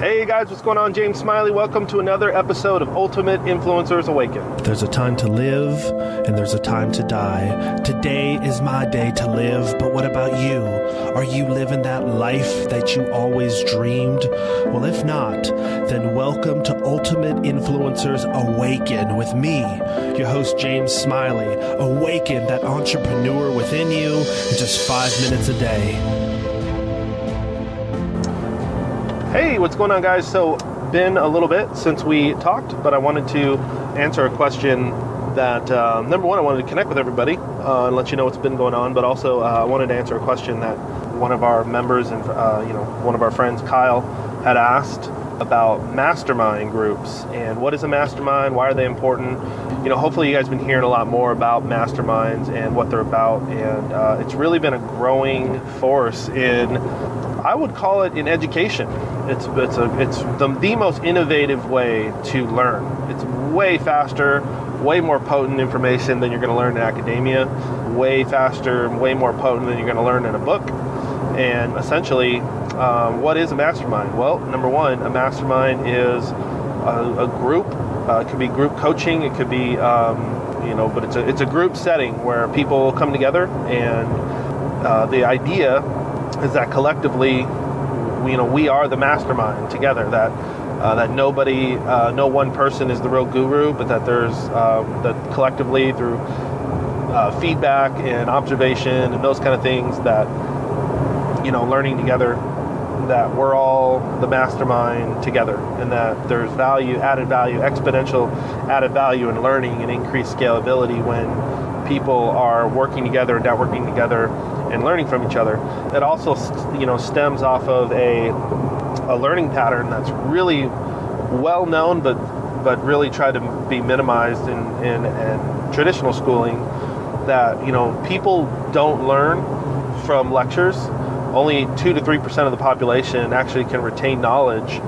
Hey guys, what's going on? James Smiley. Welcome to another episode of Ultimate Influencers Awaken. There's a time to live and there's a time to die. Today is my day to live, but what about you? Are you living that life that you always dreamed? Well, if not, then welcome to Ultimate Influencers Awaken with me, your host James Smiley. Awaken that entrepreneur within you in just 5 minutes a day. Hey, what's going on, guys? So, been a little bit since we talked, but I wanted to answer a question that, number one, I wanted to connect with everybody and let you know what's been going on, but also I wanted to answer a question that one of our members and, one of our friends, Kyle, had asked about mastermind groups and what is a mastermind, why are they important? Hopefully you guys have been hearing a lot more about masterminds and what they're about, and it's really been a growing force in, I would call it, in education. It's the most innovative way to learn. It's way faster, way more potent information than you're going to learn in academia, way faster, way more potent than you're going to learn in a book. And essentially, what is a mastermind? Well, number one, a mastermind is a group. It could be group coaching. It could be, but it's a group setting where people come together, and the idea is that collectively, we are the mastermind together. That nobody, no one person is the real guru, but that there's that collectively through feedback and observation and those kind of things that learning together, that we're all the mastermind together, and that there's added value, exponential added value in learning and increased scalability when people are working together, networking together, and learning from each other. It also, stems off of a learning pattern that's really well known, but really tried to be minimized in traditional schooling. That people don't learn from lectures. Only 2 to 3% of the population actually can retain knowledge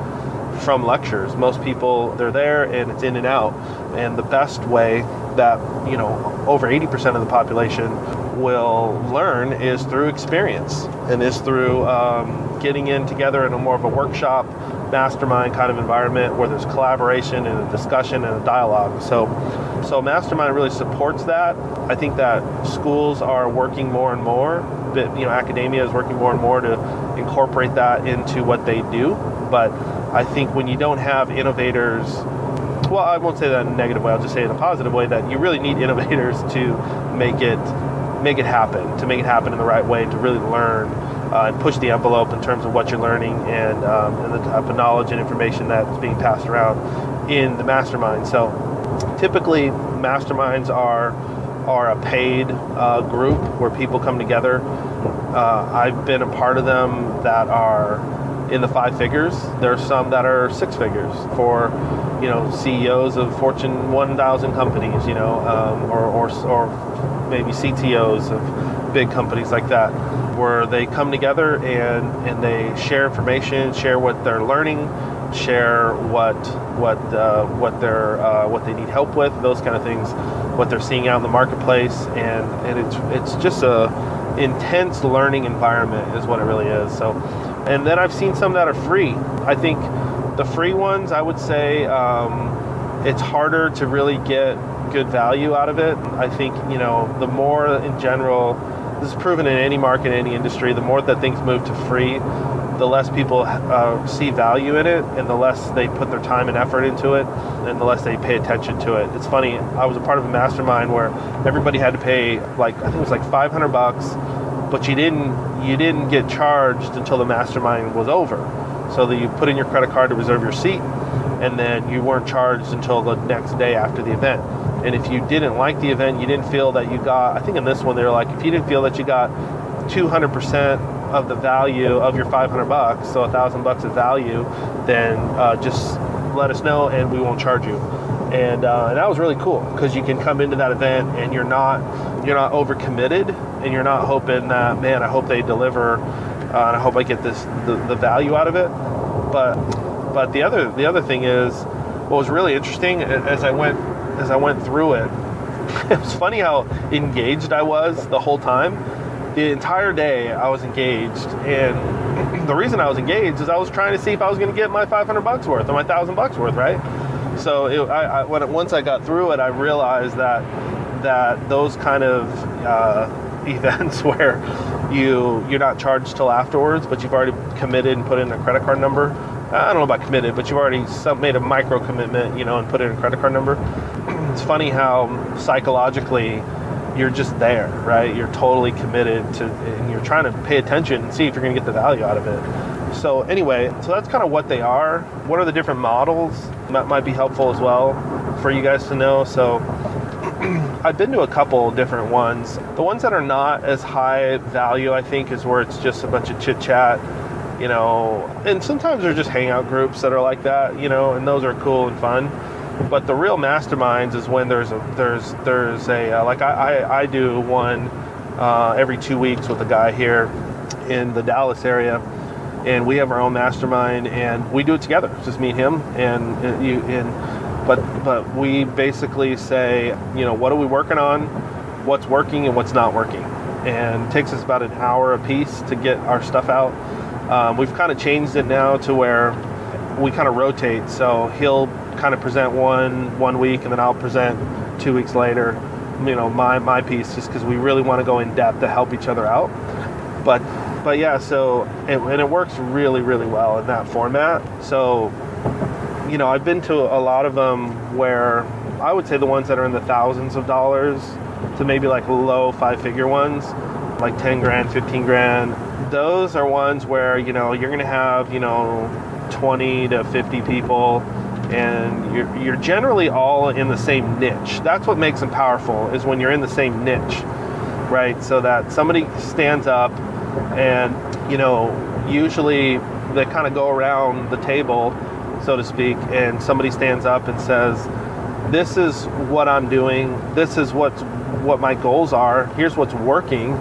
from lectures. Most people, they're there and it's in and out. And the best way that over 80% of the population will learn is through experience, and is through getting in together in a more of a workshop, mastermind kind of environment where there's collaboration and a discussion and a dialogue. So mastermind really supports that. I think that schools are working more and more, academia is working more and more to incorporate that into what they do. But I think when you don't have innovators, well, I won't say that in a negative way, I'll just say it in a positive way, that you really need innovators to make it happen in the right way, to really learn and push the envelope in terms of what you're learning and the type of knowledge and information that's being passed around in the mastermind. So typically masterminds are a paid group where people come together. I've been a part of them that are in the 5 figures. There's some that are 6 figures for CEOs of Fortune 1000 companies, or maybe CTOs of big companies like that, where they come together and they share information, share what they're learning, share what they need help with, those kind of things, what they're seeing out in the marketplace, and it's just a intense learning environment is what it really is. So, and then I've seen some that are free. I think the free ones, I would say, it's harder to really get good value out of it. I think, the more in general, this is proven in any market, any industry, the more that things move to free, the less people see value in it, and the less they put their time and effort into it, and the less they pay attention to it. It's funny, I was a part of a mastermind where everybody had to pay I think it was like $500, but you didn't get charged until the mastermind was over. So that you put in your credit card to reserve your seat, and then you weren't charged until the next day after the event. And if you didn't like the event, you didn't feel that you got, I think in this one they were like, if you didn't feel that you got 200% of the value of your $500, so $1,000 of value, then just let us know and we won't charge you. And that was really cool, because you can come into that event and you're not overcommitted, and you're not hoping that, man, I hope they deliver, and I hope I get the value out of it. But the other thing is, what was really interesting as I went through it, it was funny how engaged I was the whole time. The entire day I was engaged, and the reason I was engaged is I was trying to see if I was going to get my $500 worth or my $1,000 worth, right? So once I got through it, I realized that those kind of events where you're not charged till afterwards, but you've already committed and put in a credit card number. I don't know about committed, but you've already made a micro commitment, and put in a credit card number. It's funny how psychologically you're just there, right? You're totally committed to, and you're trying to pay attention and see if you're going to get the value out of it. So anyway, so that's kind of what they are. What are the different models? That might be helpful as well for you guys to know. So I've been to a couple different ones. The ones that are not as high value, I think, is where it's just a bunch of chit chat, and sometimes they're just hangout groups that are like that, and those are cool and fun. But the real masterminds is when there's a like I do one every 2 weeks with a guy here in the Dallas area, and we have our own mastermind, and we do it together. It's just me and him, but we basically say, what are we working on, what's working and what's not working, and it takes us about an hour a piece to get our stuff out. We've kind of changed it now to where we kind of rotate, so he'll kind of present one week, and then I'll present 2 weeks later, my piece, just because we really want to go in depth to help each other out. But yeah, so and it works really, really well in that format. So I've been to a lot of them where I would say the ones that are in the thousands of dollars to maybe like low 5-figure ones, like 10 grand, 15 grand. Those are ones where, you're going to have, 20 to 50 people, and you're generally all in the same niche. That's what makes them powerful, is when you're in the same niche, right? So that somebody stands up and, usually they kind of go around the table, so to speak, and somebody stands up and says, this is what I'm doing, this is what my goals are, here's what's working,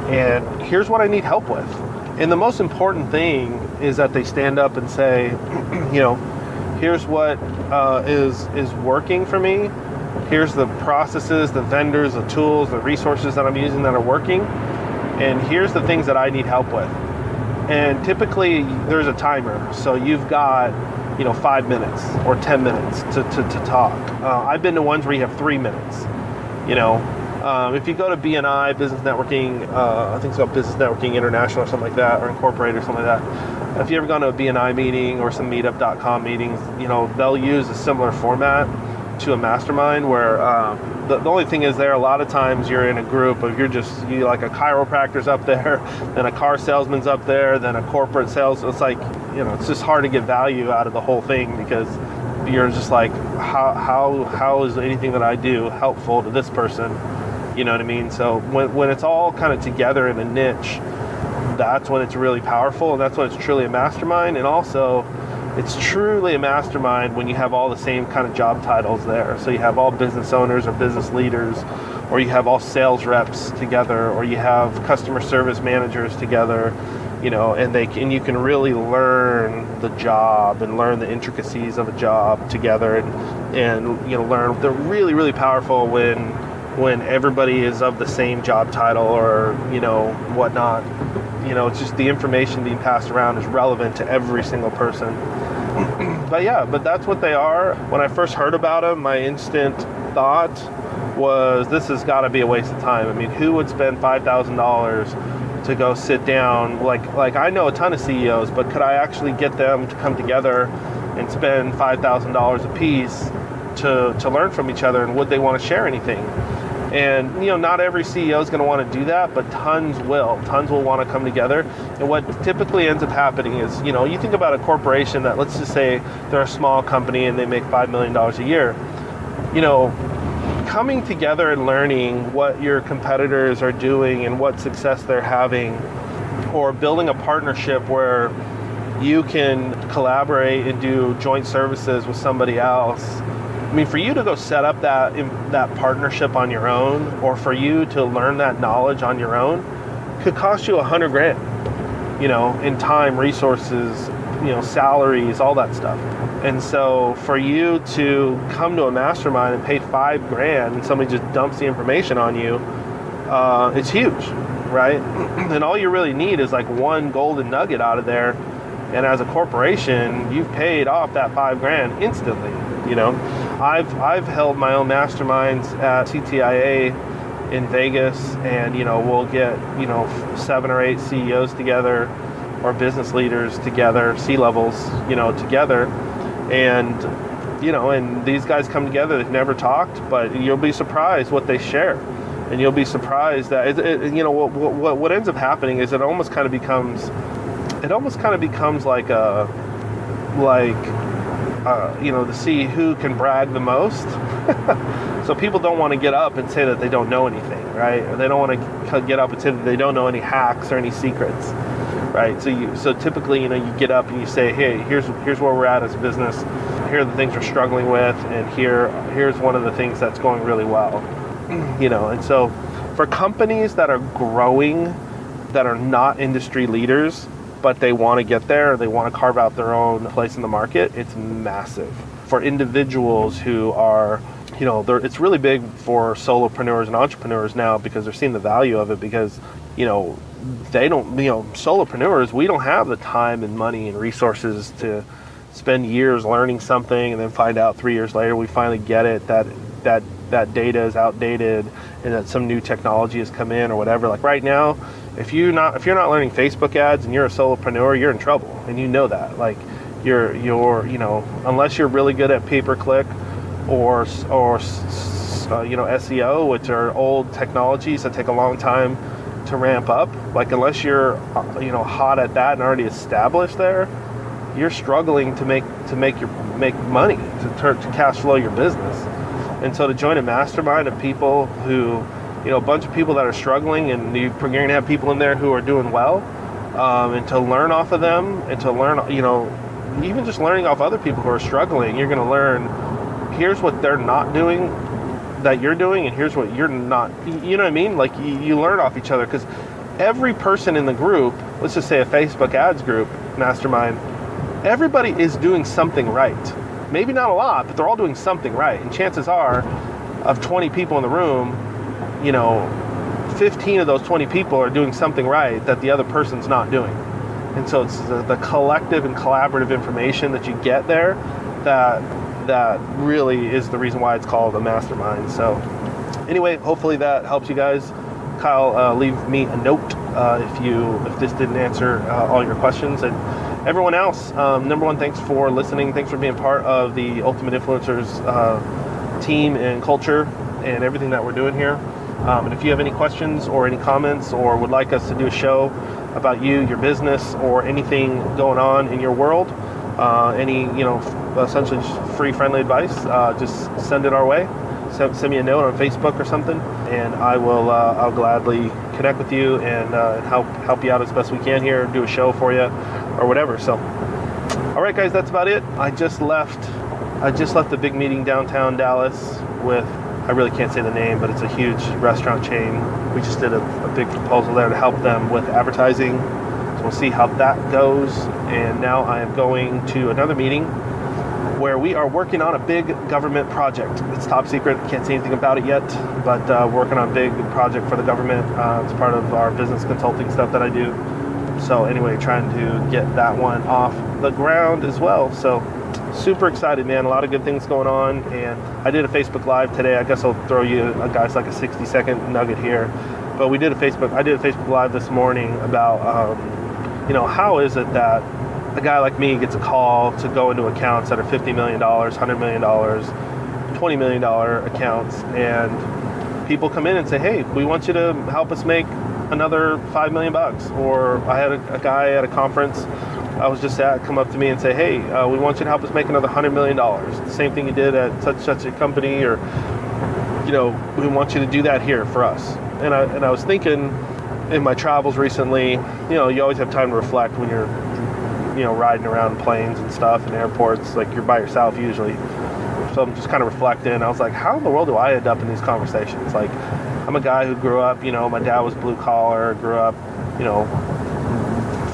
and here's what I need help with. And the most important thing is that they stand up and say, here's what is working for me, here's the processes, the vendors, the tools, the resources that I'm using that are working, and here's the things that I need help with. And typically there's a timer, so you've got 5 minutes or 10 minutes to talk. I've been to ones where you have 3 minutes. If you go to BNI, Business Networking, I think it's called Business Networking International or something like that, or Incorporated or something like that. If you ever gone to a BNI meeting or some meetup.com meetings, they'll use a similar format to a mastermind where the only thing is there, a lot of times you're in a group of, you like a chiropractor's up there, then a car salesman's up there, then a corporate sales. It's like, it's just hard to get value out of the whole thing, because you're just like, how is anything that I do helpful to this person? You know what I mean? So when it's all kind of together in a niche, that's when it's really powerful, and that's when it's truly a mastermind. And also, it's truly a mastermind when you have all the same kind of job titles there. So you have all business owners or business leaders, or you have all sales reps together, or you have customer service managers together, and you can really learn the job and learn the intricacies of a job together, and learn. They're really, really powerful when everybody is of the same job title or whatnot. It's just the information being passed around is relevant to every single person. But that's what they are. When I first heard about them, my instant thought was, this has got to be a waste of time. I mean, who would spend $5,000 to go sit down? Like I know a ton of CEOs, but could I actually get them to come together and spend $5,000 a piece to learn from each other, and would they want to share anything? And not every CEO is going to want to do that, but tons will want to come together. And what typically ends up happening is, you think about a corporation that, let's just say they're a small company and they make $5 million a year. Coming together and learning what your competitors are doing and what success they're having, or building a partnership where you can collaborate and do joint services with somebody else. I mean, for you to go set up that partnership on your own, or for you to learn that knowledge on your own, could cost you $100,000, in time, resources, salaries, all that stuff. And so for you to come to a mastermind and pay $5,000 and somebody just dumps the information on you, it's huge. right? And all you really need is like one golden nugget out of there. And as a corporation, you've paid off that $5,000 instantly. You know, I've held my own masterminds at CTIA in Vegas, and we'll get 7 or 8 CEOs together, or business leaders together, C-levels, together, and and these guys come together. They've never talked, but you'll be surprised what they share, and you'll be surprised that what ends up happening is it almost kind of becomes like to see who can brag the most. So people don't want to get up and say that they don't know anything, right? Or they don't want to get up and say that they don't know any hacks or any secrets, right? So typically, you get up and you say, hey, here's where we're at as a business. Here are the things we're struggling with, and here's one of the things that's going really well. And so for companies that are growing, that are not industry leaders, but they want to get there, they want to carve out their own place in the market, it's massive. For individuals who are, it's really big for solopreneurs and entrepreneurs now, because they're seeing the value of it, because, they don't, solopreneurs, we don't have the time and money and resources to spend years learning something and then find out 3 years later we finally get it, that data is outdated and that some new technology has come in or whatever. Like right now, if you're not learning Facebook ads and you're a solopreneur, you're in trouble, and that. Like you're unless you're really good at pay-per-click or SEO, which are old technologies that take a long time to ramp up. Like unless you're hot at that and already established there, you're struggling to make money, to cash flow your business. And so to join a mastermind of people who, a bunch of people that are struggling, and you're going to have people in there who are doing well, and to learn off of them, and to learn, even just learning off other people who are struggling, you're going to learn, here's what they're not doing that you're doing, and here's what you're not, you know what I mean? Like you learn off each other, because every person in the group, let's just say a Facebook ads group, mastermind, everybody is doing something right. Maybe not a lot, but they're all doing something right. And chances are, of 20 people in the room, 15 of those 20 people are doing something right that the other person's not doing. And so it's the collective and collaborative information that you get there that really is the reason why it's called a mastermind. So anyway, hopefully that helps you guys. Kyle, leave me a note if this didn't answer all your questions. And everyone else, number one, thanks for listening. Thanks for being part of the Ultimate Influencers team and culture and everything that we're doing here. And if you have any questions or any comments, or would like us to do a show about you, your business, or anything going on in your world, any essentially just free, friendly advice, just send it our way. Send me a note on Facebook or something, and I'll gladly connect with you and help you out as best we can here, do a show for you or whatever. So all right, guys, that's about it. I just left the big meeting downtown Dallas with, I really can't say the name, but it's a huge restaurant chain. We just did a big proposal there to help them with advertising. So we'll see how that goes. And now I am going to another meeting where we are working on a big government project. It's top secret, can't say anything about it yet, but working on a big project for the government. It's part of our business consulting stuff that I do. So anyway, trying to get that one off the ground as well. So super excited, man. A lot of good things going on. And I did a Facebook Live today. I guess I'll throw you guys like a 60-second nugget here. But I did a Facebook Live this morning about, how is it that a guy like me gets a call to go into accounts that are $50 million, $100 million, $20 million accounts, and people come in and say, hey, we want you to help us make another $5 million. Or I had a guy at a conference I was just at come up to me and say, hey, we want you to help us make another $100 million. The same thing you did at such a company, or, we want you to do that here for us. And I was thinking in my travels recently, you always have time to reflect when you're riding around planes and stuff and airports, like you're by yourself usually. So I'm just kind of reflecting. I was like, how in the world do I end up in these conversations? Like, I'm a guy who grew up, my dad was blue collar, grew up,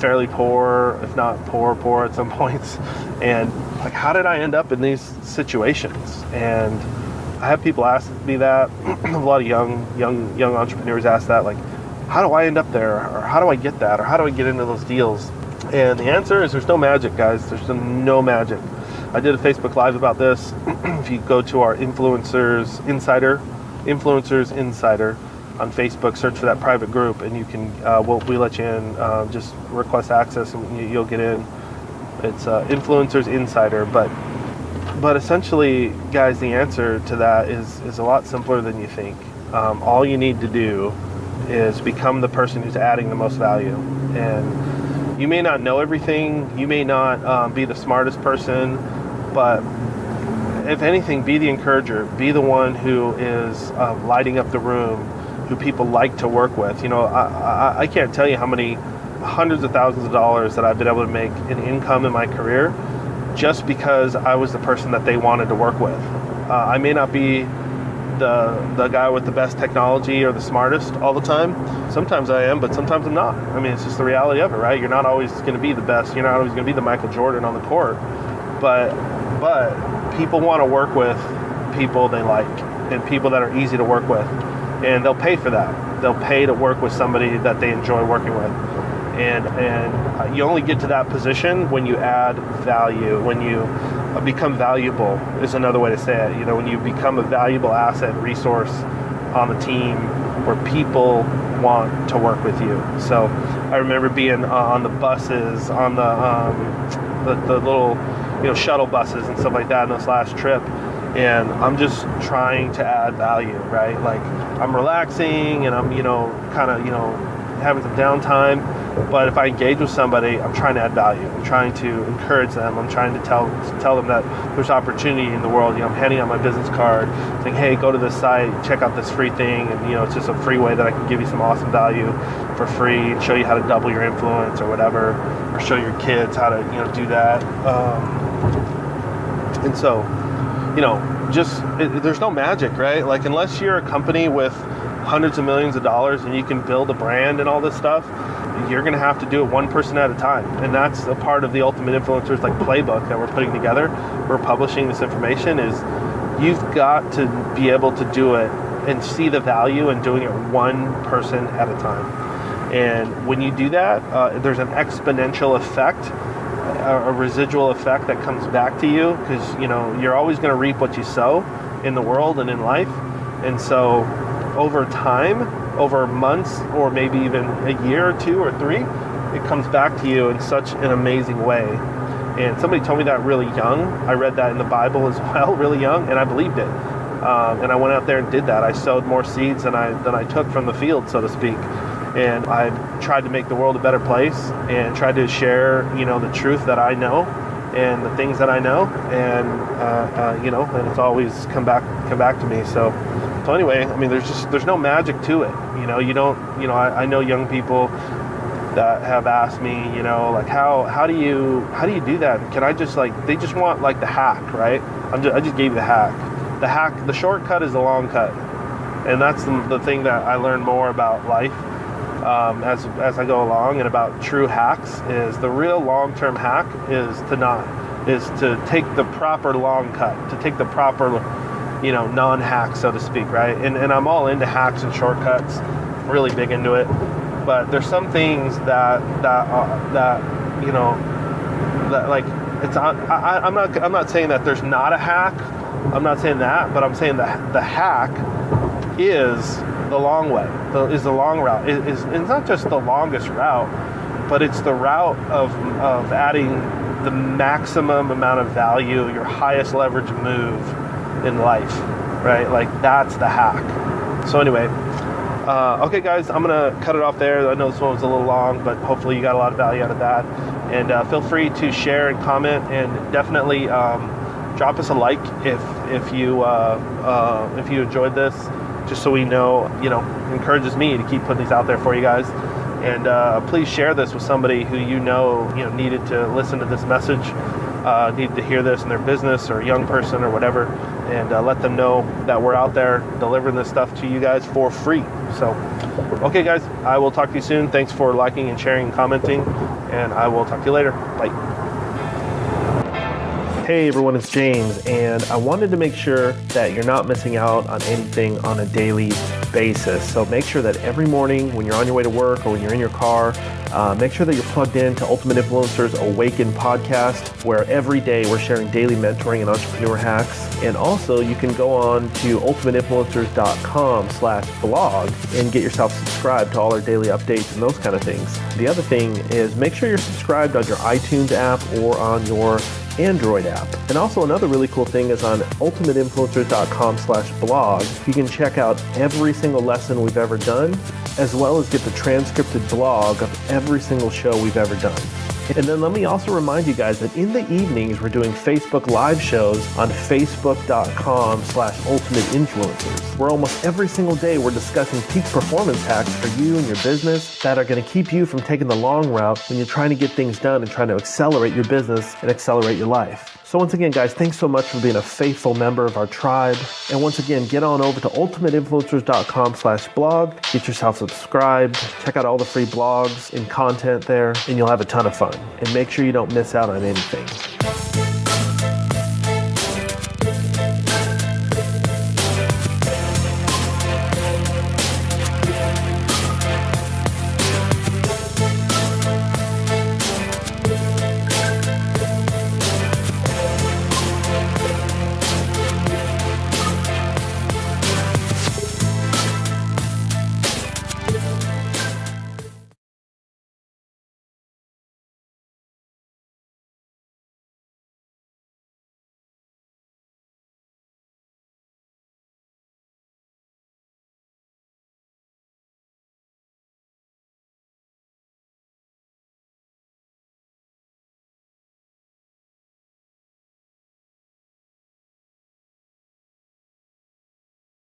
fairly poor, if not poor at some points. And like, how did I end up in these situations? And I have people ask me that. A lot of young entrepreneurs ask that, like, how do I end up there? Or how do I get that? Or how do I get into those deals? And the answer is there's no magic, guys. There's no magic. I did a Facebook Live about this. If you go to our Influencers Insider on Facebook, search for that private group, and you can, we let you in, just request access and you'll get in. It's Influencers Insider, but essentially, guys, the answer to that is a lot simpler than you think. All you need to do is become the person who's adding the most value. And you may not know everything, you may not be the smartest person, but if anything, be the encourager, be the one who is lighting up the room, who people like to work with. You know, I can't tell you how many hundreds of thousands of dollars that I've been able to make in income in my career just because I was the person that they wanted to work with. I may not be the guy with the best technology or the smartest all the time. Sometimes I am, but sometimes I'm not. I mean, it's just the reality of it, right? You're not always going to be the best. You're not always going to be the Michael Jordan on the court. But people want to work with people they like and people that are easy to work with. And they'll pay for that. They'll pay to work with somebody that they enjoy working with. And you only get to that position when you add value, when you become valuable is another way to say it. You know, when you become a valuable asset and resource on the team where people want to work with you. So I remember being on the buses, on the little, shuttle buses and stuff like that on this last trip. And I'm just trying to add value, right? Like I'm relaxing and I'm, kind of, having some downtime. But if I engage with somebody, I'm trying to add value. I'm trying to encourage them. I'm trying to tell them that there's opportunity in the world. I'm handing out my business card, saying, hey, go to this site, check out this free thing. And, it's just a free way that I can give you some awesome value for free and show you how to double your influence or whatever, or show your kids how to, do that. And so, there's no magic, right? Like unless you're a company with hundreds of millions of dollars and you can build a brand and all this stuff, you're going to have to do it one person at a time. And that's a part of the Ultimate Influencers playbook that we're putting together. We're publishing this information is you've got to be able to do it and see the value in doing it one person at a time. And when you do that, there's an exponential effect, a residual effect that comes back to you because, you're always going to reap what you sow in the world and in life. And so over time, over months, or maybe even a year or two or three, it comes back to you in such an amazing way. And somebody told me that really young. I read that in the Bible as well, really young, and I believed it. And I went out there and did that. I sowed more seeds than I took from the field, so to speak. And I tried to make the world a better place and tried to share, the truth that I know and the things that I know. And, and it's always come back to me. So anyway, I mean, there's no magic to it. I know young people that have asked me, how do you do that? Can I just they just want the hack, right? I just gave you the hack. The shortcut is the long cut. And that's the thing that I learned more about life as I go along, and about true hacks is the real long-term hack is to take the proper long cut, to take the proper non-hack, so to speak, right? And I'm all into hacks and shortcuts, really big into it. But there's some things that I'm not saying that there's not a hack. I'm not saying that, but I'm saying that the hack is the long way, is the long route. It's not just the longest route, but it's the route of adding the maximum amount of value, your highest leverage move in life, right? That's the hack. So anyway, okay guys, I'm gonna cut it off there. I know this one was a little long, but hopefully you got a lot of value out of that. And feel free to share and comment, and definitely drop us a like if you enjoyed this, just so we know, encourages me to keep putting these out there for you guys. And please share this with somebody who needed to listen to this message, needed to hear this in their business or young person or whatever, and let them know that we're out there delivering this stuff to you guys for free. So, okay guys, I will talk to you soon. Thanks for liking and sharing and commenting, and I will talk to you later. Bye. Hey everyone, it's James, and I wanted to make sure that you're not missing out on anything on a daily basis. basis. So make sure that every morning when you're on your way to work or when you're in your car, make sure that you're plugged in to Ultimate Influencers Awaken podcast, where every day we're sharing daily mentoring and entrepreneur hacks. And also you can go on to ultimateinfluencers.com/blog and get yourself subscribed to all our daily updates and those kind of things. The other thing is make sure you're subscribed on your iTunes app or on your Android app. And also another really cool thing is on ultimateinfluencers.com/blog, you can check out every single lesson we've ever done, as well as get the transcripted blog of every single show we've ever done. And then let me also remind you guys that in the evenings, we're doing Facebook live shows on facebook.com/ultimateinfluencers, where almost every single day we're discussing peak performance hacks for you and your business that are going to keep you from taking the long route when you're trying to get things done and trying to accelerate your business and accelerate your life. So once again, guys, thanks so much for being a faithful member of our tribe. And once again, get on over to ultimateinfluencers.com/blog, get yourself subscribed, check out all the free blogs and content there, and you'll have a ton of fun. And make sure you don't miss out on anything.